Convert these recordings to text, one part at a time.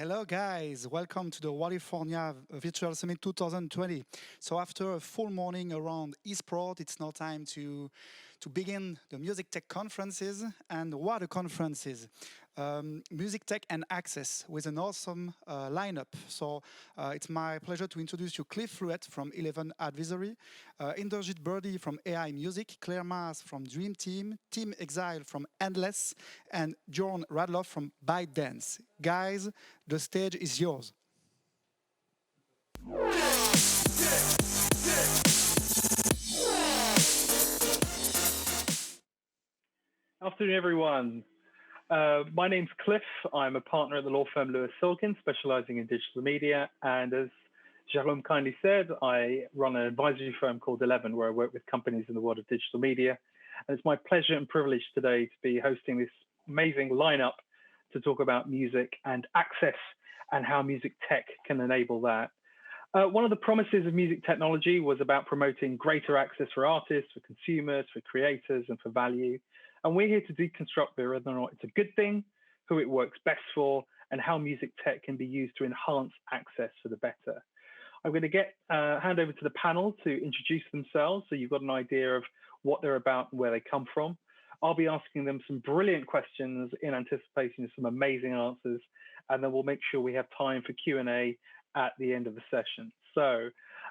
Hello, guys. Welcome to the Wallifornia Virtual Summit 2020. So after a full morning around eSport, it's now time to begin the MusicTech conferences. And what a conference is. MusicTech and Access with an awesome lineup. So it's my pleasure to introduce you Cliff Fluet from 11 Advisory, Inderjit Birdee from AI Music, Claire Mars from Dream Team, Team Exile from Endless, and Jörn Radloff from ByteDance. Guys, the stage is yours. Afternoon, everyone. My name's Cliff. I'm a partner at the law firm Lewis Silkin, specializing in digital media. And as Jérôme kindly said, I run an advisory firm called 11, where I work with companies in the world of digital media. And it's my pleasure and privilege today to be hosting this amazing lineup to talk about music and access and how music tech can enable that. One of the promises of music technology was about promoting greater access for artists, for consumers, for creators, and for value. And we're here to deconstruct whether or not it's a good thing, who it works best for, and how music tech can be used to enhance access for the better. I'm going to hand over to the panel to introduce themselves so you've got an idea of what they're about and where they come from. I'll be asking them some brilliant questions in anticipation of some amazing answers, and then we'll make sure we have time for Q&A at the end of the session. So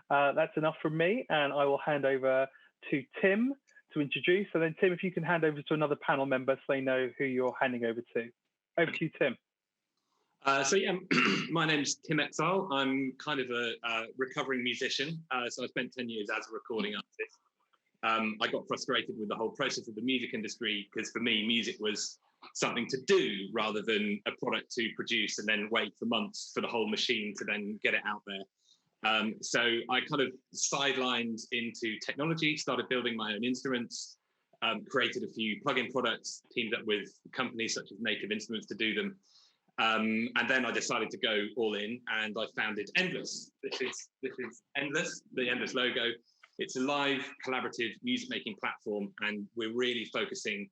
that's enough from me, and I will hand over to Tim to introduce. And then Tim, if you can hand over to another panel member so they know who you're handing over to. Over to you, Tim. My name's Tim Exile. I'm kind of a recovering musician. So I spent 10 years as a recording artist. I got frustrated with the whole process of the music industry because for me, music was something to do rather than a product to produce and then wait for months for the whole machine to then get it out there. So I kind of sidelined into technology, started building my own instruments, created a few plugin products, teamed up with companies such as Native Instruments to do them. And then I decided to go all in and I founded Endless. This is Endless, the Endless logo. It's a live collaborative music making platform. And we're really focusing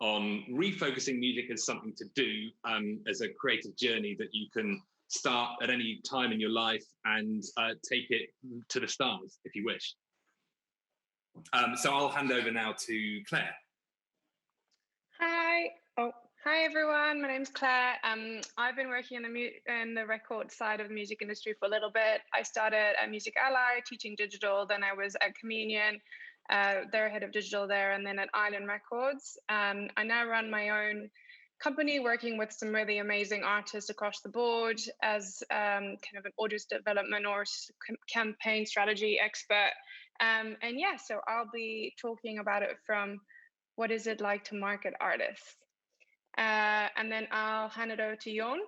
on refocusing music as something to do, as a creative journey that you can start at any time in your life and take it to the stars if you wish. So I'll hand over now to Claire. Hi everyone. My name's Claire. I've been working in the record side of the music industry for a little bit. I started at Music Ally teaching digital. Then I was at Communion, their head of digital there, and then at Island Records. I now run my own company working with some really amazing artists across the board as kind of an audience development or campaign strategy expert. And yeah, so I'll be talking about it from what is it like to market artists. And then I'll hand it over to Jörn.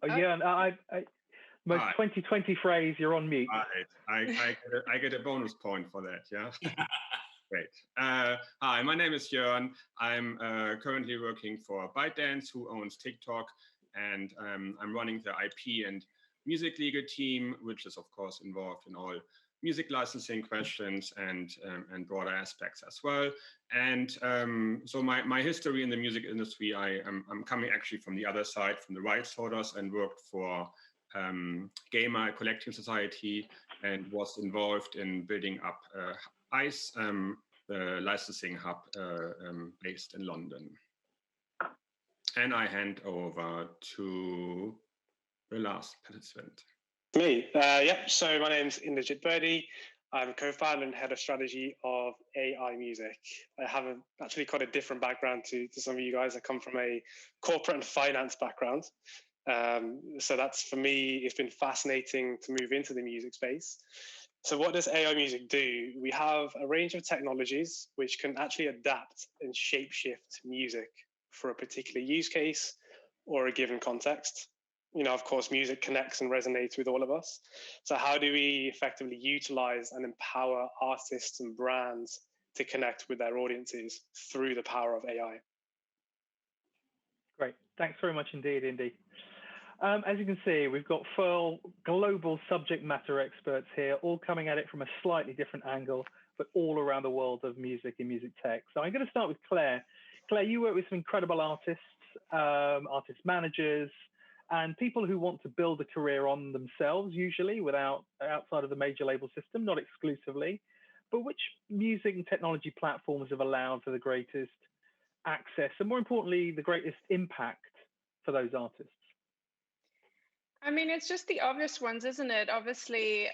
Yeah, most 2020 phrase, you're on mute. Right. I get a bonus point for that, yeah? Great. Hi, my name is Jörn. I'm currently working for ByteDance, who owns TikTok, and I'm running the IP and music legal team, which is, of course, involved in all music licensing questions and broader aspects as well. And so my history in the music industry, I'm coming actually from the other side, from the rights holders, and worked for GAMA Collecting Society and was involved in building up ICE, the licensing hub based in London. And I hand over to the last participant. Me, so my name's Inderjit Birdee. I'm co-founder and head of strategy of AI Music. I have actually quite a different background to some of you guys. I come from a corporate and finance background. So that's, for me, it's been fascinating to move into the music space. So what does AI Music do? We have a range of technologies which can actually adapt and shape-shift music for a particular use case or a given context. You know, of course, music connects and resonates with all of us. So how do we effectively utilize and empower artists and brands to connect with their audiences through the power of AI? Great. Thanks very much indeed, Indy. As you can see, we've got 4 global subject matter experts here, all coming at it from a slightly different angle. but all around the world of music and music tech. So I'm going to start with Claire. Claire, you work with some incredible artists, artist managers, and people who want to build a career on themselves, usually outside of the major label system, not exclusively. But which music and technology platforms have allowed for the greatest access and, more importantly, the greatest impact for those artists? I mean, it's just the obvious ones, isn't it? Obviously,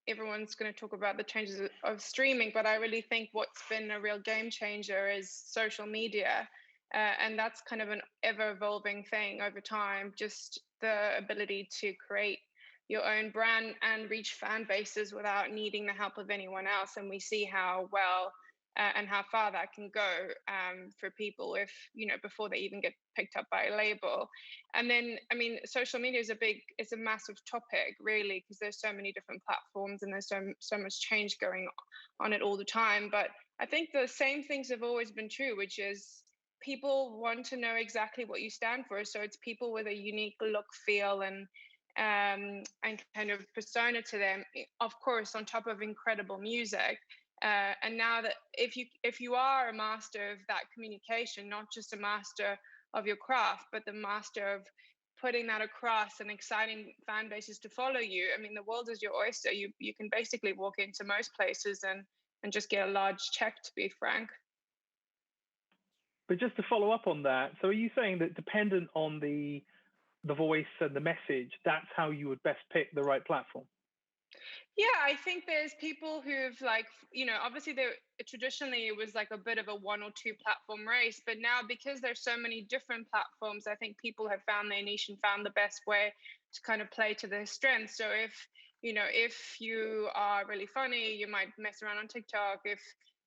everyone's going to talk about the changes of streaming, but I really think what's been a real game changer is social media. And that's kind of an ever-evolving thing over time, just the ability to create your own brand and reach fan bases without needing the help of anyone else. And we see how well and how far that can go for people if, before they even get picked up by a label. And then, I mean, social media is a massive topic, really, because there's so many different platforms and there's so much change going on it all the time. But I think the same things have always been true, which is people want to know exactly what you stand for. So it's people with a unique look, feel, and kind of persona to them, of course, on top of incredible music. And now that if you are a master of that communication, not just a master of your craft, but the master of putting that across and exciting fan bases to follow you, I mean, the world is your oyster. You can basically walk into most places and just get a large check, to be frank. But just to follow up on that, so are you saying that dependent on the voice and the message, that's how you would best pick the right platform? Yeah, I think there's people who've obviously traditionally it was like a bit of a one or two platform race, but now because there's so many different platforms, I think people have found their niche and found the best way to kind of play to their strengths. So if you are really funny, you might mess around on TikTok. If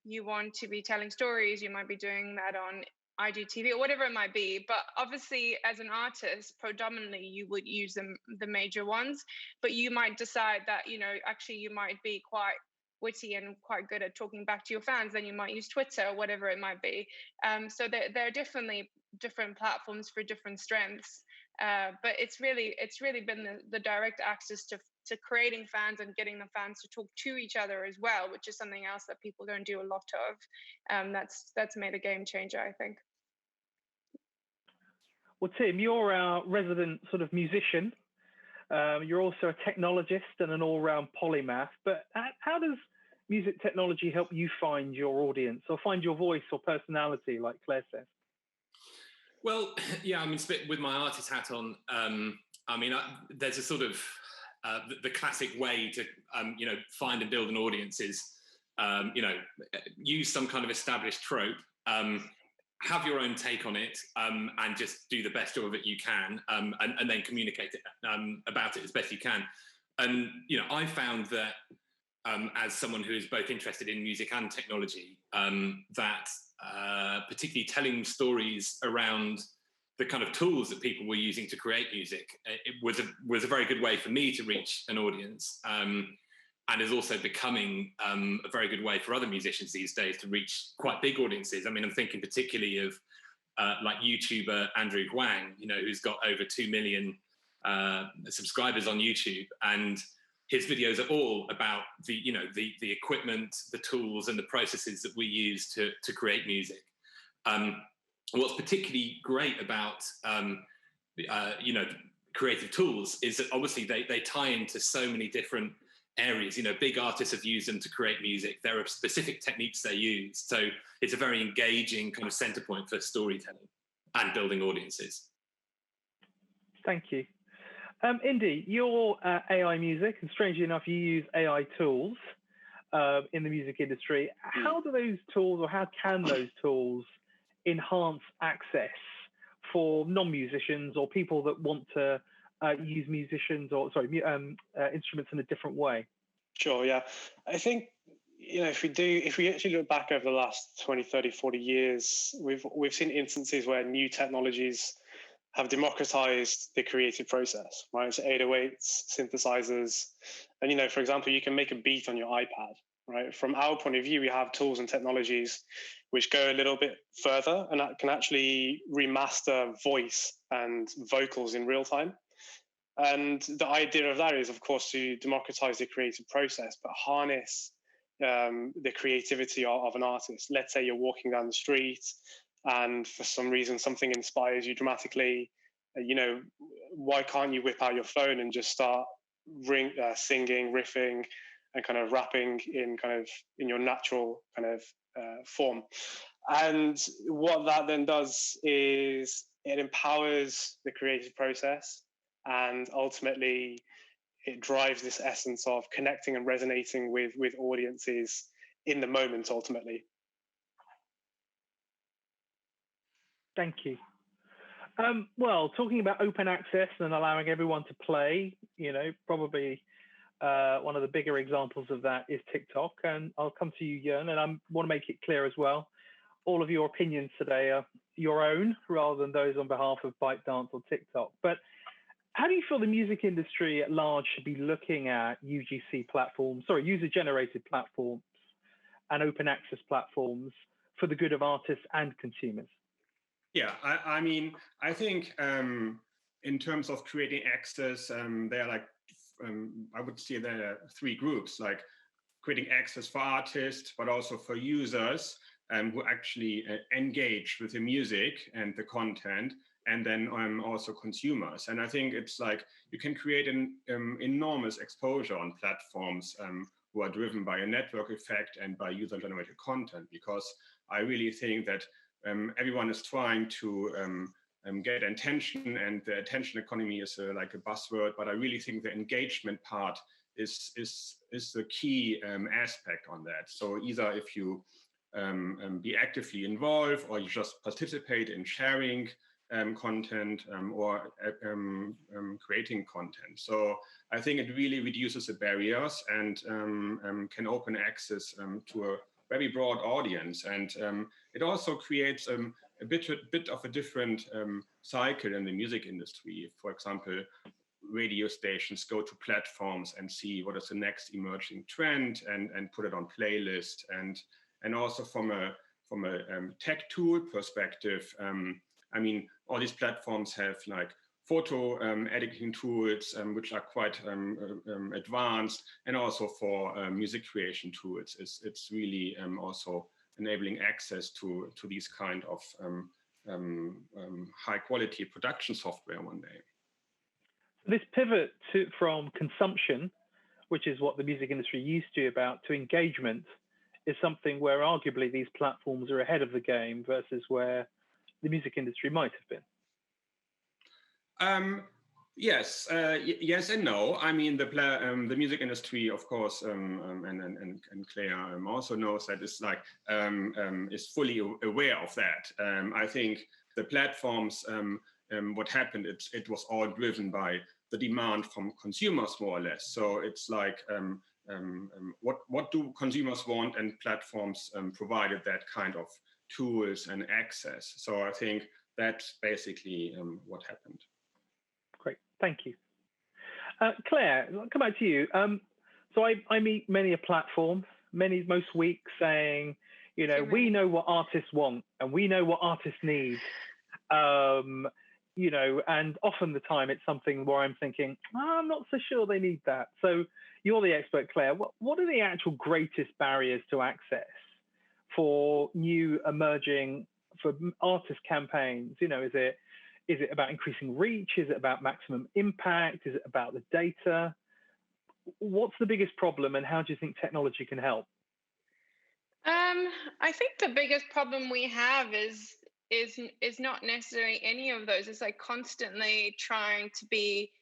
you want to be telling stories, you might be doing that on IGTV or whatever it might be. But obviously, as an artist, predominantly you would use the major ones, but you might decide that, actually you might be quite witty and quite good at talking back to your fans, then you might use Twitter or whatever it might be. So there are definitely different platforms for different strengths. But it's really been the direct access to creating fans and getting the fans to talk to each other as well, which is something else that people don't do a lot of. That's made a game changer, I think. Well, Tim, you're our resident sort of musician. You're also a technologist and an all-round polymath. But how does music technology help you find your audience or find your voice or personality, like Claire says? Well, yeah, I mean, with my artist hat on, there's a sort of the classic way to, find and build an audience is, use some kind of established trope, have your own take on it, and just do the best job of it you can, and then communicate it about it as best you can. And, I found that as someone who is both interested in music and technology, that particularly telling stories around the kind of tools that people were using to create music, it was a very good way for me to reach an audience, and is also becoming a very good way for other musicians these days to reach quite big audiences. I mean, I'm thinking particularly of like YouTuber Andrew Huang, who's got over 2 million subscribers on YouTube, and his videos are all about the equipment, the tools, and the processes that we use to create music. What's particularly great about creative tools is that obviously they tie into so many different areas. Big artists have used them to create music. There are specific techniques they use, so it's a very engaging kind of center point for storytelling and building audiences. Thank you. Indy, you're AI music, and strangely enough, you use AI tools in the music industry. How do those tools, or how can those tools enhance access for non-musicians or people that want to use instruments in a different way? Sure, yeah. I think, if we actually look back over the last 20, 30, 40 years, we've seen instances where new technologies have democratized the creative process, right? So 808s, synthesizers, and for example, you can make a beat on your iPad, right? From our point of view, we have tools and technologies which go a little bit further and that can actually remaster voice and vocals in real time. And the idea of that is, of course, to democratize the creative process, but harness the creativity of an artist. Let's say you're walking down the street and for some reason something inspires you dramatically. Why can't you whip out your phone and just start singing, riffing, and kind of rapping in your natural kind of form? And what that then does is it empowers the creative process, and ultimately it drives this essence of connecting and resonating with audiences in the moment, ultimately. Thank you. Well, talking about open access and allowing everyone to play, probably one of the bigger examples of that is TikTok. And I'll come to you, Jörn, and I want to make it clear as well, all of your opinions today are your own rather than those on behalf of ByteDance or TikTok. But how do you feel the music industry at large should be looking at user-generated platforms and open access platforms for the good of artists and consumers? Yeah, I mean, I think in terms of creating access, there are like, I would say there are three groups, like creating access for artists, but also for users who actually engage with the music and the content, and then also consumers. And I think it's like you can create an enormous exposure on platforms who are driven by a network effect and by user-generated content, because I really think that everyone is trying to get attention, and the attention economy is like a buzzword, but I really think the engagement part is the key aspect on that. So either if you be actively involved, or you just participate in sharing content or creating content. So I think it really reduces the barriers and can open access to a very broad audience. And it also creates a bit of a different cycle in the music industry. For example, radio stations go to platforms and see what is the next emerging trend and put it on playlist. And also from a tech tool perspective, I mean, all these platforms have like photo editing tools, which are quite advanced, and also for music creation tools. It's really also enabling access to these kind of high quality production software one day. This pivot from consumption, which is what the music industry used to about, to engagement is something where arguably these platforms are ahead of the game versus where the music industry might have been. Yes, yes and no. I mean, the music industry, of course, and Claire also knows that it's like is fully aware of that. I think the platforms, what happened, it was all driven by the demand from consumers, more or less. So it's like, what do consumers want, and platforms provided that kind of tools and access. So I think that's basically what happened. Great, thank you. Claire, I'll come back to you. So I meet many a platform, most weeks saying, we know what artists want and we know what artists need. And often the time it's something where I'm thinking, I'm not so sure they need that. So you're the expert, Claire. What are the actual greatest barriers to access for new emerging, for artist campaigns? Is it about increasing reach? Is it about maximum impact? Is it about the data? What's the biggest problem, and how do you think technology can help? I think the biggest problem we have is not necessarily any of those. It's like constantly trying to be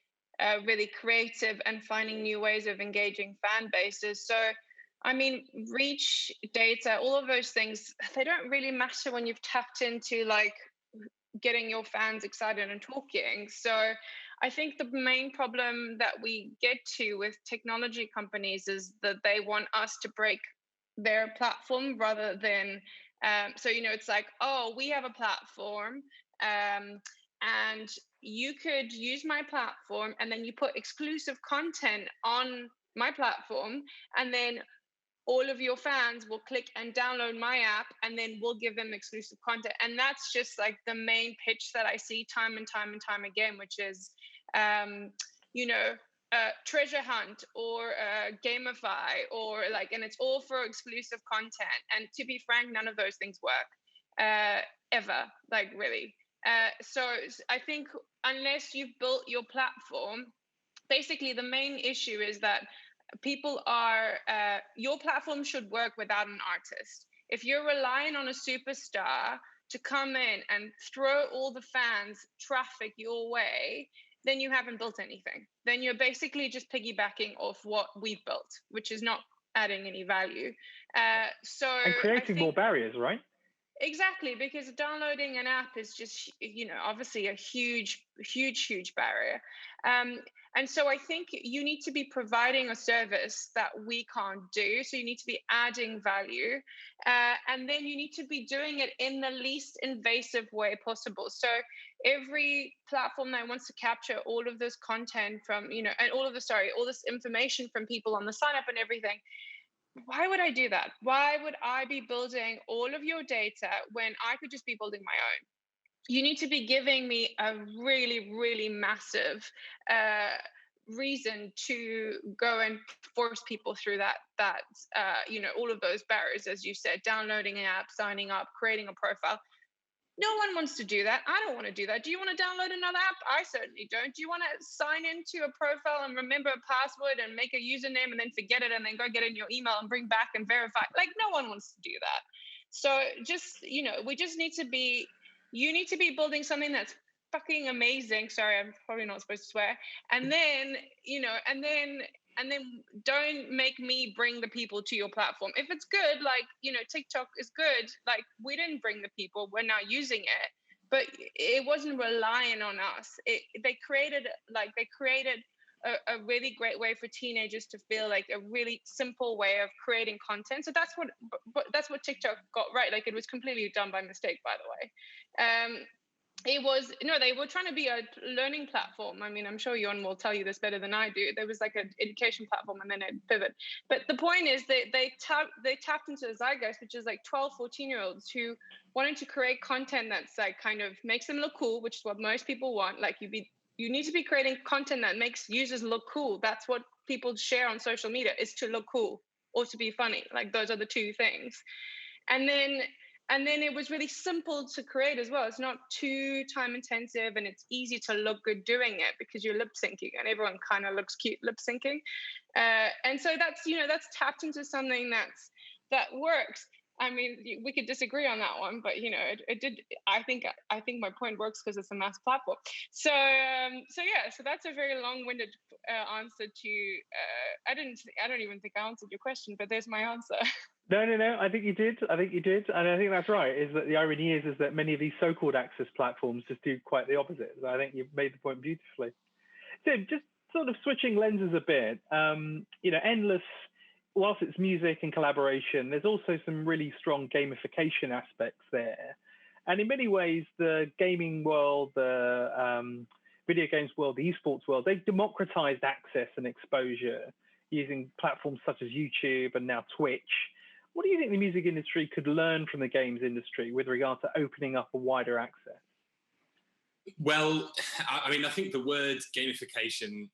really creative and finding new ways of engaging fan bases. So, I mean, reach, data, all of those things, they don't really matter when you've tapped into like getting your fans excited and talking. So I think the main problem that we get to with technology companies is that they want us to break their platform rather than, it's like, oh, we have a platform and you could use my platform, and then you put exclusive content on my platform, and then all of your fans will click and download my app, and then we'll give them exclusive content. And that's just like the main pitch that I see time and time and time again, which is, treasure hunt or gamify or like, and it's all for exclusive content. And to be frank, none of those things work ever, like really. So I think unless you've built your platform, basically the main issue is that people are, your platform should work without an artist. If you're relying on a superstar to come in and throw all the fans traffic your way, then you haven't built anything. Then you're basically just piggybacking off what we've built, which is not adding any value. And creating more barriers, right? Exactly, because downloading an app is just, obviously a huge barrier. And so I think you need to be providing a service that we can't do. So you need to be adding value. And then you need to be doing it in the least invasive way possible. So every platform that wants to capture all of this content from, and all this information from people on the sign up and everything, why would I do that? Why would I be building all of your data when I could just be building my own? You need to be giving me a really, really massive reason to go and force people through that all of those barriers, as you said, downloading an app, signing up, creating a profile. No one wants to do that. I don't want to do that. Do you want to download another app? I certainly don't. Do you want to sign into a profile and remember a password and make a username and then forget it and then go get in your email and bring back and verify? Like, no one wants to do that. So just, we just need to be, you need to be building something that's fucking amazing. Sorry, I'm probably not supposed to swear. And then, and then don't make me bring the people to your platform. If it's good, like, TikTok is good. Like, we didn't bring the people, we're now using it, but it wasn't relying on us. They created a really great way for teenagers to feel like a really simple way of creating content. So that's what TikTok got right. Like, it was completely done by mistake, by the way. They were trying to be a learning platform. I mean, I'm sure Jörn will tell you this better than I do. There was like an education platform and then it pivoted. But the point is that they tapped into the zeitgeist, which is like 12, 14-year-olds who wanted to create content that's like kind of makes them look cool, which is what most people want. Like you need to be creating content that makes users look cool. That's what people share on social media, is to look cool or to be funny. Like, those are the two things. And then it was really simple to create as well. It's not too time intensive and it's easy to look good doing it because you're lip syncing and everyone kind of looks cute lip syncing. And so that's tapped into something that works. I mean, we could disagree on that one, but it did. I think my point works because it's a mass platform. So that's a very long-winded answer to. I don't even think I answered your question, but there's my answer. No. I think you did, and I think that's right. Is that the irony is that many of these so-called access platforms just do quite the opposite. So I think you've made the point beautifully. So just sort of switching lenses a bit. Endless. Whilst it's music and collaboration, there's also some really strong gamification aspects there. And in many ways, the gaming world, the video games world, the esports world, they've democratized access and exposure using platforms such as YouTube and now Twitch. What do you think the music industry could learn from the games industry with regard to opening up a wider access? Well, I mean, I think the word gamification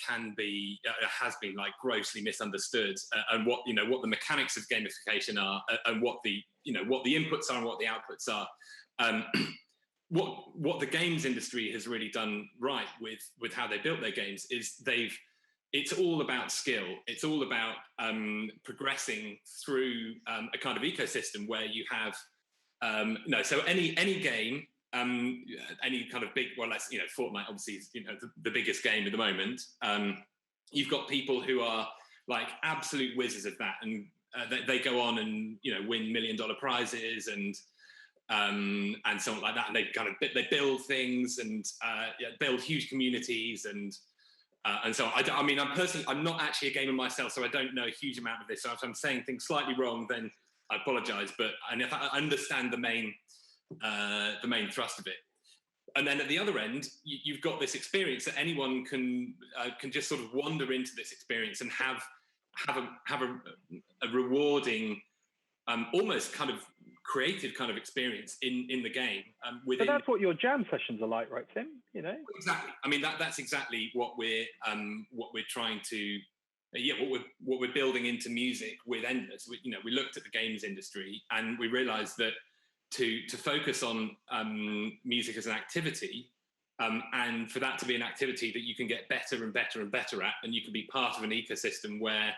has been like grossly misunderstood, and what the mechanics of gamification are, and what the inputs are and what the outputs are. What the games industry has really done right with how they built their games is it's all about skill. It's all about progressing through a kind of ecosystem where you have so any game. Any kind of big, Fortnite obviously is the biggest game at the moment. You've got people who are like absolute whizzes of that, and they go on and win $1 million prizes and something like that. And they build things and build huge communities and so on. I mean, I'm not actually a gamer myself, so I don't know a huge amount of this. So if I'm saying things slightly wrong, then I apologise. But if I understand the main thrust of it. And then at the other end, you've got this experience that anyone can just sort of wander into this experience and have a rewarding, almost kind of creative kind of experience in the game. But that's what your jam sessions are like, right, Tim? You know, exactly. I mean, that's exactly what we're trying to, what we're building into music with Endless. We looked at the games industry and we realised that to focus on music as an activity, and for that to be an activity that you can get better and better and better at, and you can be part of an ecosystem where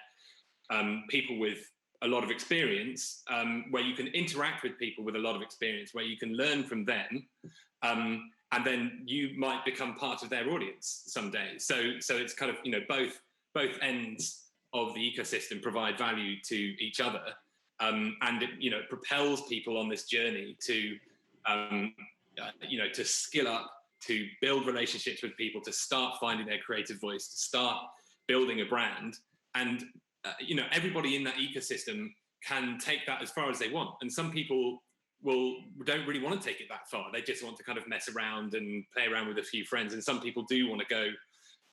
people with a lot of experience, where you can interact with people with a lot of experience, where you can learn from them, and then you might become part of their audience someday. So it's kind of, both ends of the ecosystem provide value to each other, and it propels people on this journey to to skill up, to build relationships with people, to start finding their creative voice, to start building a brand. And everybody in that ecosystem can take that as far as they want. And some people don't really want to take it that far. They just want to kind of mess around and play around with a few friends. And some people do want to go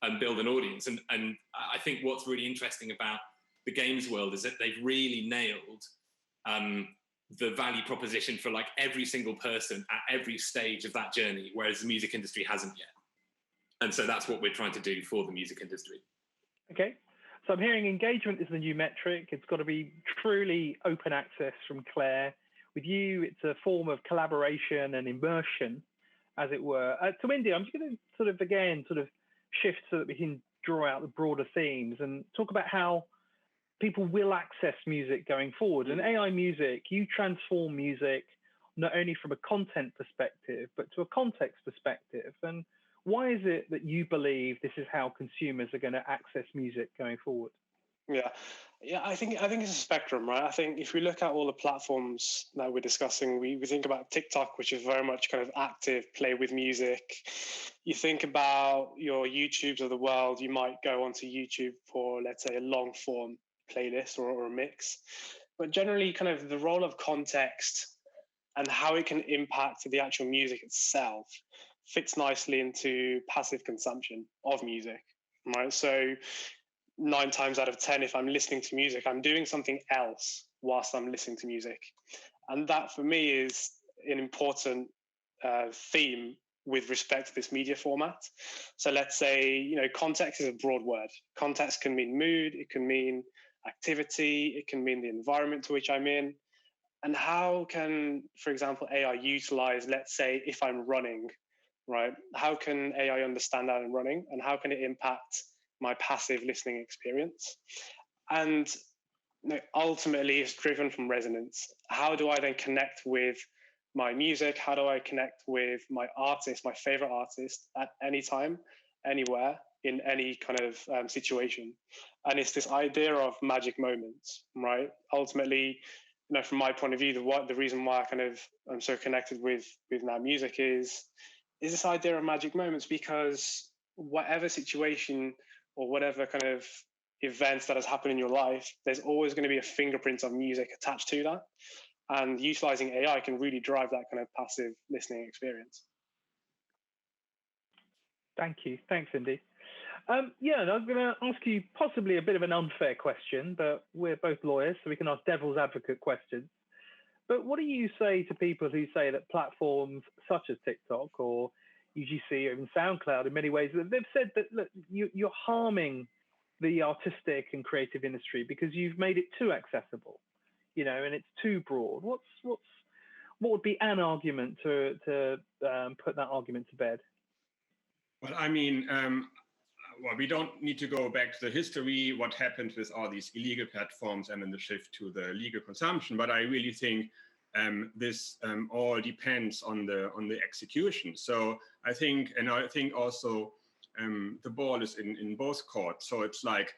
and build an audience. And I think what's really interesting about the games world is that they've really nailed the value proposition for like every single person at every stage of that journey, whereas the music industry hasn't yet. And so that's what we're trying to do for the music industry. Okay. So I'm hearing engagement is the new metric. It's got to be truly open access from Claire. With you, it's a form of collaboration and immersion, as it were. To Indy, I'm just going to sort of shift so that we can draw out the broader themes and talk about how people will access music going forward. And AI music, you transform music not only from a content perspective, but to a context perspective. And why is it that you believe this is how consumers are going to access music going forward? Yeah, I think it's a spectrum, right? I think if we look at all the platforms that we're discussing, we think about TikTok, which is very much kind of active, play with music. You think about your YouTubes of the world, you might go onto YouTube for, let's say, a long form playlist or a mix. But generally, kind of the role of context and how it can impact the actual music itself fits nicely into passive consumption of music, right? So 9 times out of 10, if I'm listening to music, I'm doing something else whilst I'm listening to music. And that for me is an important theme with respect to this media format. So let's say, context is a broad word. Context can mean mood, it can mean activity, it can mean the environment to which I'm in. And how can, for example, AI utilize, let's say, if I'm running, right? How can AI understand that I'm running, and how can it impact my passive listening experience? And ultimately, it's driven from resonance. How do I then connect with my music? How do I connect with my artist, my favorite artist, at any time, anywhere, in any kind of situation? And it's this idea of magic moments, right? Ultimately, from my point of view, the reason why I'm so connected with now music is this idea of magic moments, because whatever situation or whatever kind of events that has happened in your life, there's always going to be a fingerprint of music attached to that. And utilizing AI can really drive that kind of passive listening experience. Thank you. Thanks, Indy. Yeah, and I'm going to ask you possibly a bit of an unfair question, but we're both lawyers, so we can ask devil's advocate questions. But what do you say to people who say that platforms such as TikTok or UGC or even SoundCloud, in many ways, they've said that, look, you're harming the artistic and creative industry because you've made it too accessible, and it's too broad. What would be an argument to put that argument to bed? Well, I mean, we don't need to go back to the history, what happened with all these illegal platforms and then the shift to the legal consumption. But I really think this all depends on the execution. So I think also the ball is in both courts. So it's like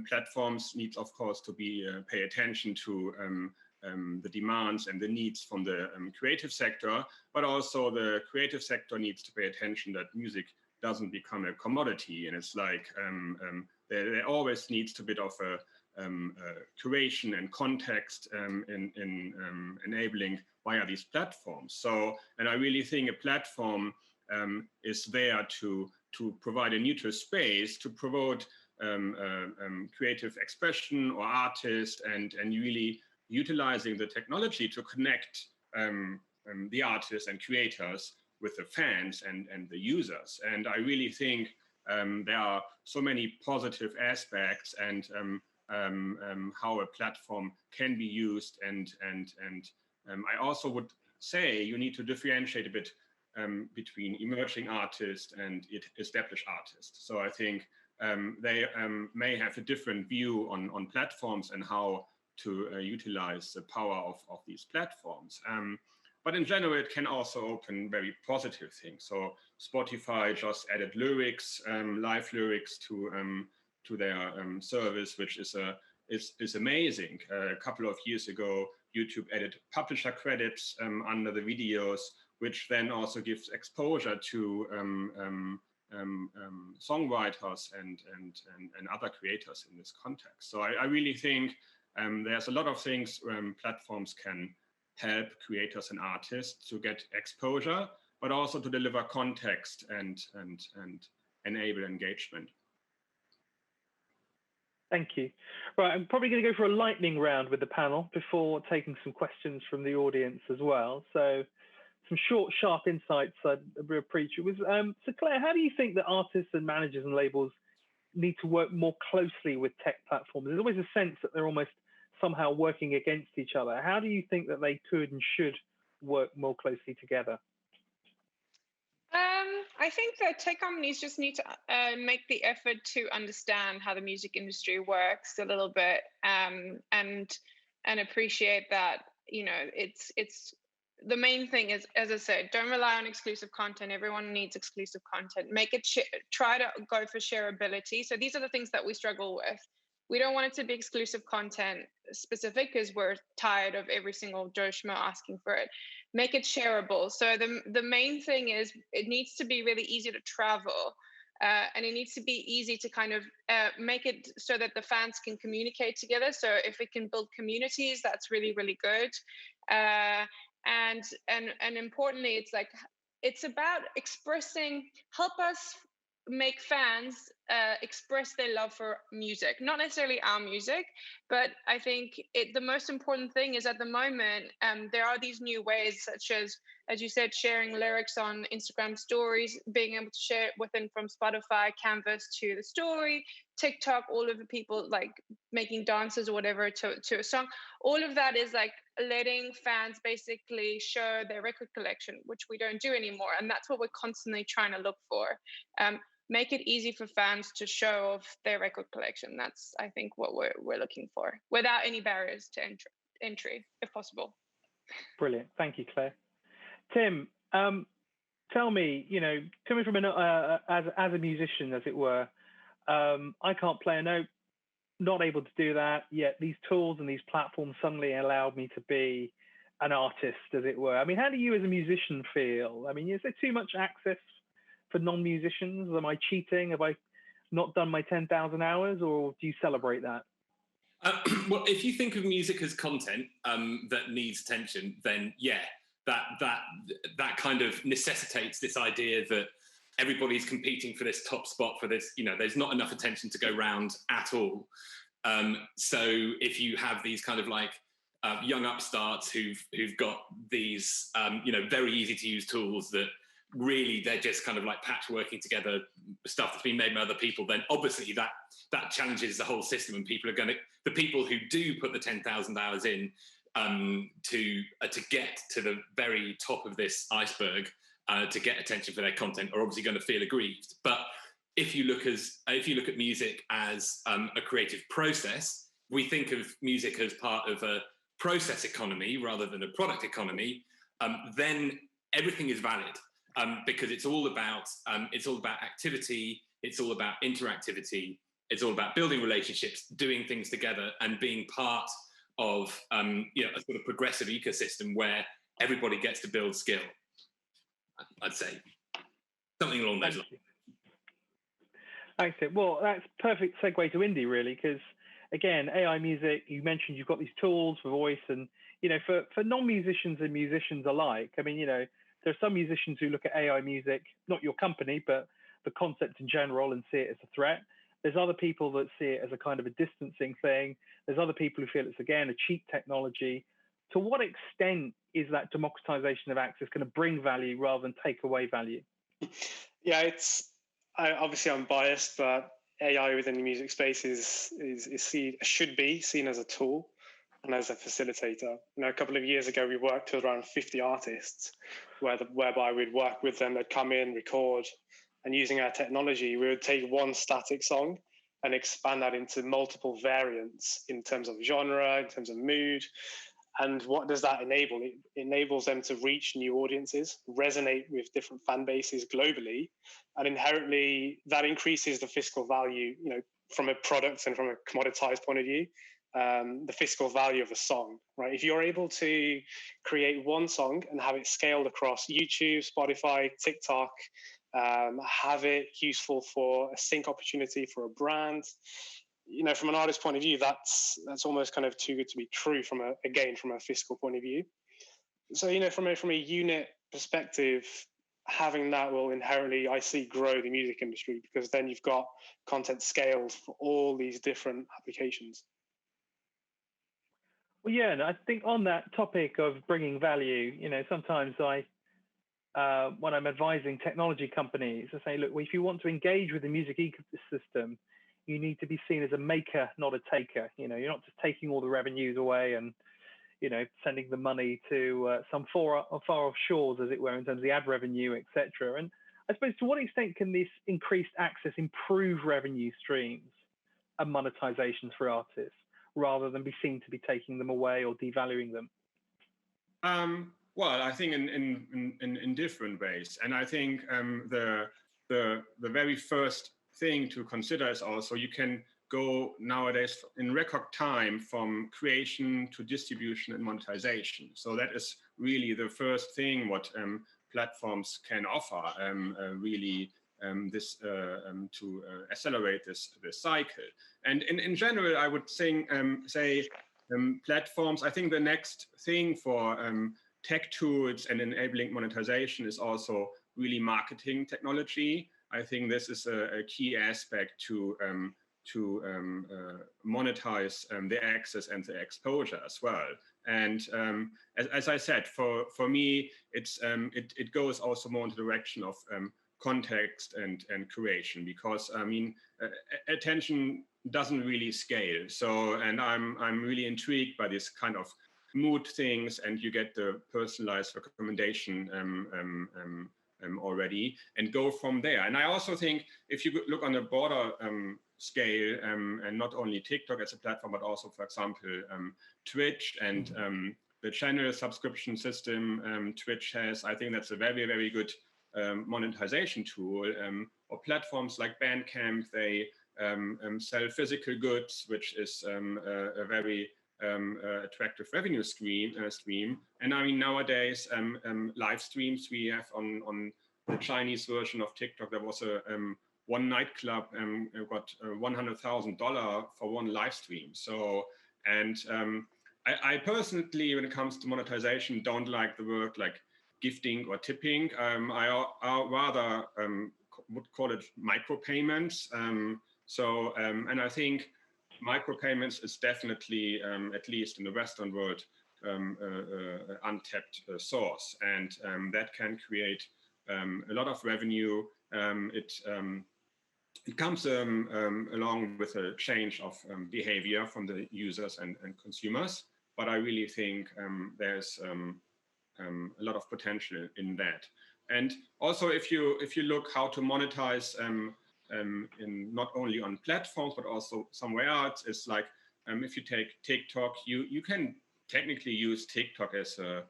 platforms need, of course, to pay attention to the demands and the needs from the creative sector, but also the creative sector needs to pay attention that music doesn't become a commodity. And it's like there always needs to be a bit of a curation and context in enabling via these platforms. So, and I really think a platform is there to provide a neutral space to promote creative expression or artists, and really utilizing the technology to connect the artists and creators with the fans and the users. And I really think there are so many positive aspects and how a platform can be used. And I also would say you need to differentiate a bit between emerging artists and established artists. So I think they may have a different view on platforms and how to utilize the power of these platforms. But in general, it can also open very positive things. So Spotify just added lyrics, live lyrics to their service, which is amazing. A couple of years ago, YouTube added publisher credits under the videos, which then also gives exposure to songwriters and other creators in this context. So I really think there's a lot of things platforms can help creators and artists to get exposure, but also to deliver context and enable engagement. Thank you. Right, I'm probably going to go for a lightning round with the panel before taking some questions from the audience as well. So some short, sharp insights I'd appreciate. So Claire, how do you think that artists and managers and labels need to work more closely with tech platforms? There's always a sense that they're almost somehow working against each other. How do you think that they could and should work more closely together? I think that tech companies just need to make the effort to understand how the music industry works a little bit, and appreciate that, you know, it's the main thing is, as I said, don't rely on exclusive content. Everyone needs exclusive content. Make it try to go for shareability. So these are the things that we struggle with. We don't want it to be exclusive content specific because we're tired of every single Joe Schmo asking for it. Make it shareable. So the main thing is it needs to be really easy to travel, and it needs to be easy to kind of make it so that the fans can communicate together. So if it can build communities, that's really, really good. And importantly, it's about help us make fans express their love for music, not necessarily our music, but I think the most important thing is at the moment there are these new ways, such as you said, sharing lyrics on Instagram stories, being able to share it within from Spotify, Canvas to the story, TikTok, all of the people like making dances or whatever to a song. All of that is like letting fans basically show their record collection, which we don't do anymore. And that's what we're constantly trying to look for. Make it easy for fans to show off their record collection. That's, I think, what we're looking for, without any barriers to entry, if possible. Brilliant. Thank you, Claire. Tim, tell me, you know, coming from as a musician, as it were, I can't play a note, not able to do that, yet these tools and these platforms suddenly allowed me to be an artist, as it were. I mean, how do you as a musician feel? I mean, is there too much access for non-musicians? Am I cheating? Have I not done my 10,000 hours, or do you celebrate that? Well, if you think of music as content that needs attention, then yeah, that kind of necessitates this idea that everybody's competing for this top spot, for this, you know, there's not enough attention to go round at all. So if you have these kind of like young upstarts who've got these, you know, very easy to use tools that really they're just kind of like patchworking together stuff that's been made by other people, then obviously that challenges the whole system, and the people who do put the 10,000 hours in to get to the very top of this iceberg, to get attention for their content, are obviously going to feel aggrieved. But if you look at music as a creative process, we think of music as part of a process economy rather than a product economy, then everything is valid. Because it's all about activity, it's all about interactivity, it's all about building relationships, doing things together, and being part of you know, a sort of progressive ecosystem where everybody gets to build skill. I'd say something along those lines. Thanks. Well, that's perfect segue to indie, really, because again, AI music. You mentioned you've got these tools for voice, and you know, for non-musicians and musicians alike. I mean, you know, there are some musicians who look at AI music, not your company, but the concept in general, and see it as a threat. There's other people that see it as a kind of a distancing thing. There's other people who feel it's, again, a cheap technology. To what extent, is that democratization of access going to bring value rather than take away value? Yeah, obviously I'm biased, but AI within the music space should be seen as a tool and as a facilitator. A couple of years ago, we worked with around 50 artists, whereby we'd work with them, they'd come in, record, and using our technology, we would take one static song and expand that into multiple variants in terms of genre, in terms of mood. And what does that enable? It enables them to reach new audiences, resonate with different fan bases globally, and inherently that increases the fiscal value, from a product and from a commoditized point of view, the fiscal value of a song, right? If you're able to create one song and have it scaled across YouTube, Spotify, TikTok, have it useful for a sync opportunity for a brand, from an artist's point of view, that's almost kind of too good to be true from a fiscal point of view. So, from a unit perspective, having that will inherently, I see, grow the music industry, because then you've got content scaled for all these different applications. Well, yeah, and I think on that topic of bringing value, sometimes when I'm advising technology companies, I say, look, if you want to engage with the music ecosystem, you need to be seen as a maker, not a taker. You're not just taking all the revenues away and, sending the money to some far off shores, as it were, in terms of the ad revenue, etc. And I suppose, to what extent can this increased access improve revenue streams and monetizations for artists, rather than be seen to be taking them away or devaluing them? Well, I think in different ways, and I think the very first thing to consider is also you can go nowadays in record time from creation to distribution and monetization. So that is really the first thing what platforms can offer, really to accelerate this cycle. And in general, I would say platforms. I think the next thing for tech tools and enabling monetization is also really marketing technology. I think this is a key aspect to monetize the access and the exposure as well. And as I said, for me, it goes also more in the direction of context and curation, because attention doesn't really scale. So, and I'm really intrigued by this kind of mood things, and you get the personalized recommendation already, and go from there. And I also think if you look on a broader scale, and not only TikTok as a platform, but also, for example, Twitch and the channel subscription system Twitch has, I think that's a very, very good monetization tool. Or platforms like Bandcamp, they sell physical goods, which is a very attractive revenue stream. And I mean, nowadays, live streams we have on the Chinese version of TikTok, there was one nightclub got $100,000 for one live stream. So, and I personally, when it comes to monetization, don't like the word like gifting or tipping. I rather would call it micropayments. And I think micropayments is definitely, at least in the Western world, untapped source, and that can create a lot of revenue. It comes along with a change of behavior from the users and consumers, but I really think there's a lot of potential in that. And also, if you look how to monetize in not only on platforms but also somewhere else, it's like if you take TikTok, you can technically use TikTok as a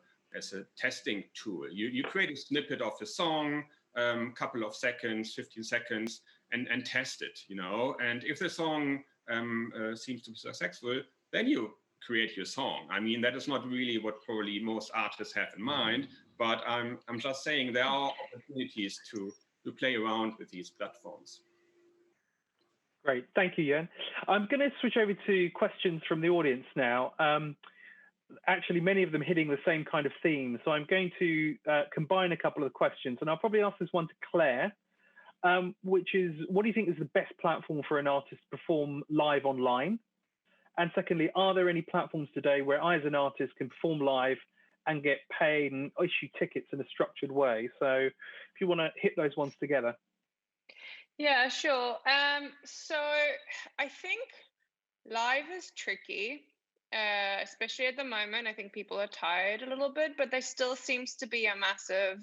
testing tool. You create a snippet of a song, couple of seconds, 15 seconds, and test it, and if the song seems to be successful, then you create your song. I mean, that is not really what probably most artists have in mind, but I'm just saying there are opportunities to play around with these platforms. Great, thank you, Jörn. I'm going to switch over to questions from the audience now. Actually, many of them hitting the same kind of theme. So I'm going to combine a couple of questions, and I'll probably ask this one to Claire, which is, what do you think is the best platform for an artist to perform live online? And secondly, are there any platforms today where I, as an artist, can perform live and get paid and issue tickets in a structured way. So if you want to hit those ones together. Yeah, sure. So I think live is tricky, especially at the moment. I think people are tired a little bit, but there still seems to be a massive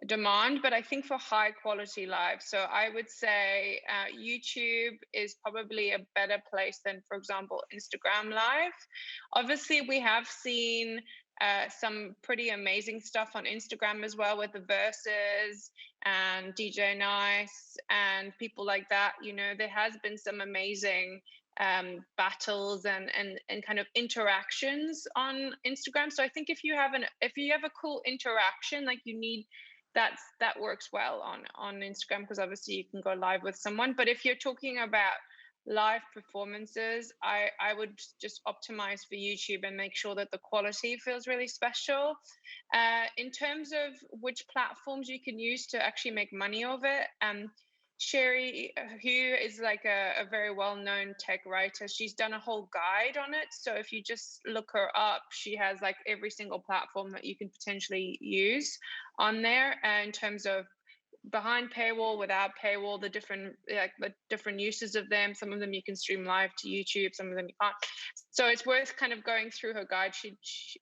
demand, but I think for high quality live. So I would say YouTube is probably a better place than, for example, Instagram Live. Obviously, we have seen some pretty amazing stuff on Instagram as well with the Verses and DJ Nice and people like that. You know, there has been some amazing battles and kind of interactions on Instagram. So I think if you have a cool interaction, like you need that works well on Instagram, because obviously you can go live with someone. But if you're talking about live performances, I would just optimize for YouTube and make sure that the quality feels really special. In terms of which platforms you can use to actually make money of it, Sherry, who is like a very well-known tech writer, she's done a whole guide on it. So if you just look her up, she has like every single platform that you can potentially use on there in terms of behind paywall, without paywall, the different uses of them. Some of them you can stream live to YouTube, some of them you can't. So it's worth kind of going through her guide.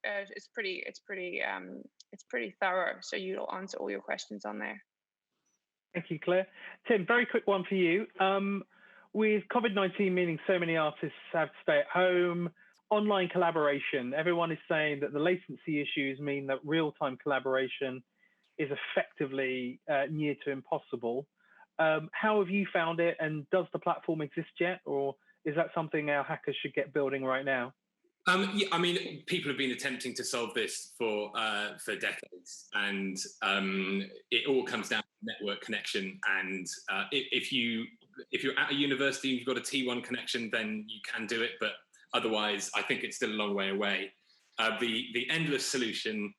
It's pretty thorough. So you'll answer all your questions on there. Thank you, Claire. Tim, very quick one for you. With COVID-19 meaning so many artists have to stay at home, online collaboration, everyone is saying that the latency issues mean that real-time collaboration is effectively near to impossible. How have you found it, and does the platform exist yet, or is that something our hackers should get building right now? Yeah, I mean, people have been attempting to solve this for decades, and it all comes down to network connection. And if you're at a university and you've got a T1 connection, then you can do it. But otherwise, I think it's still a long way away. The endless solution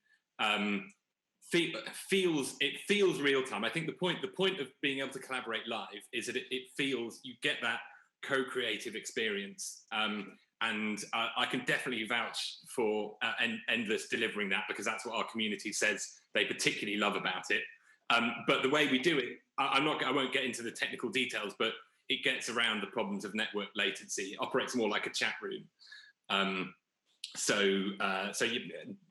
feels real time. I think the point of being able to collaborate live is that it feels, you get that co-creative experience. And I can definitely vouch for Endless delivering that, because that's what our community says they particularly love about it. But the way we do it, I won't get into the technical details, but it gets around the problems of network latency. It operates more like a chat room. So you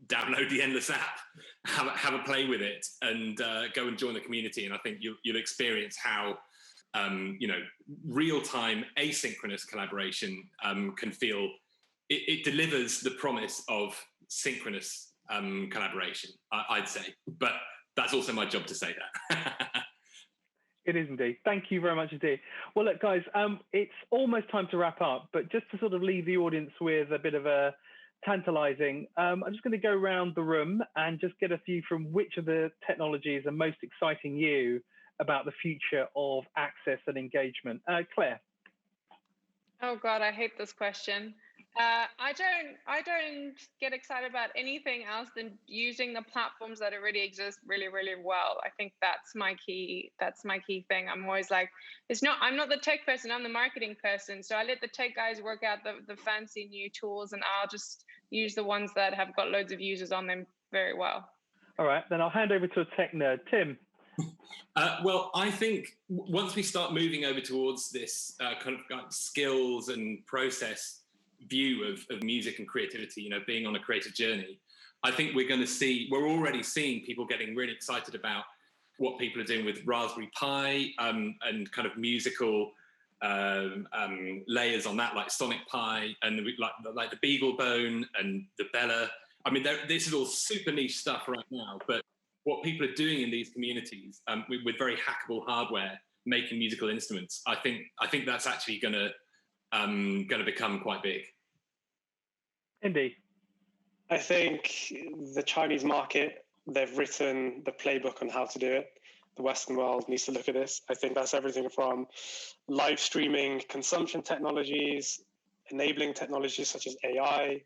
download the Endless app, have a play with it, and go and join the community. And I think you'll experience how real-time asynchronous collaboration can feel, it delivers the promise of synchronous collaboration, I'd say. But that's also my job to say that. It is indeed. Thank you very much indeed. Well, look, guys, it's almost time to wrap up, but just to sort of leave the audience with a bit of a tantalizing, I'm just going to go around the room and just get a few from which of the technologies are most exciting you about the future of access and engagement. Claire. Oh God, I hate this question. I don't get excited about anything else than using the platforms that already exist really, really well. I think that's my key thing. I'm always like, I'm not the tech person, I'm the marketing person. So I let the tech guys work out the fancy new tools, and I'll just use the ones that have got loads of users on them very well. All right, then I'll hand over to a tech nerd. Tim. Well, I think once we start moving over towards this kind of skills and process view of music and creativity, being on a creative journey, I think we're already seeing people getting really excited about what people are doing with Raspberry Pi and kind of musical layers on that, like Sonic Pi and like the Beagle Bone and the Bella. I mean, this is all super niche stuff right now, but what people are doing in these communities with very hackable hardware, making musical instruments, I think that's actually going to become quite big. Indeed. I think the Chinese market, they've written the playbook on how to do it. The Western world needs to look at this. I think that's everything from live streaming, consumption technologies, enabling technologies such as AI,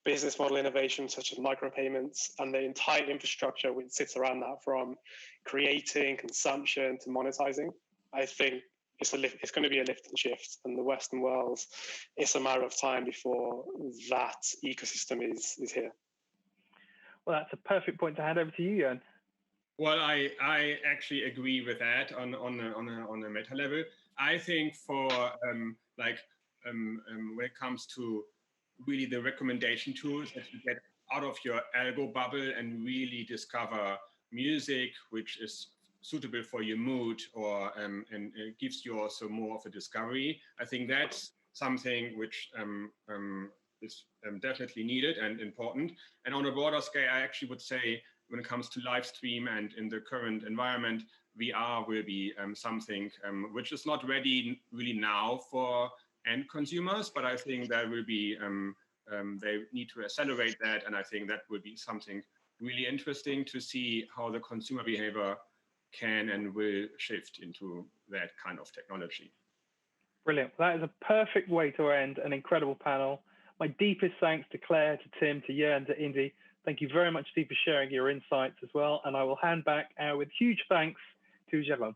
business model innovation such as micropayments, and the entire infrastructure which sits around that, from creating, consumption to monetizing. I think it's going to be a lift and shift, and the Western world, it's a matter of time before that ecosystem is here. Well, that's a perfect point to hand over to you, Jörn. Well, I actually agree with that on a meta level. I think for when it comes to really the recommendation tools that you get out of your algo bubble and really discover music which is suitable for your mood, or and it gives you also more of a discovery. I think that's something which is definitely needed and important. And on a broader scale, I actually would say, when it comes to live stream and in the current environment, VR will be something which is not ready really now for end consumers, but I think there will be, they need to accelerate that. And I think that will be something really interesting to see how the consumer behavior can and will shift into that kind of technology. Brilliant. That is a perfect way to end an incredible panel. My deepest thanks to Claire, to Tim, to Jörn, to Indy. Thank you very much, Steve, for sharing your insights as well. And I will hand back with huge thanks to Jérôme.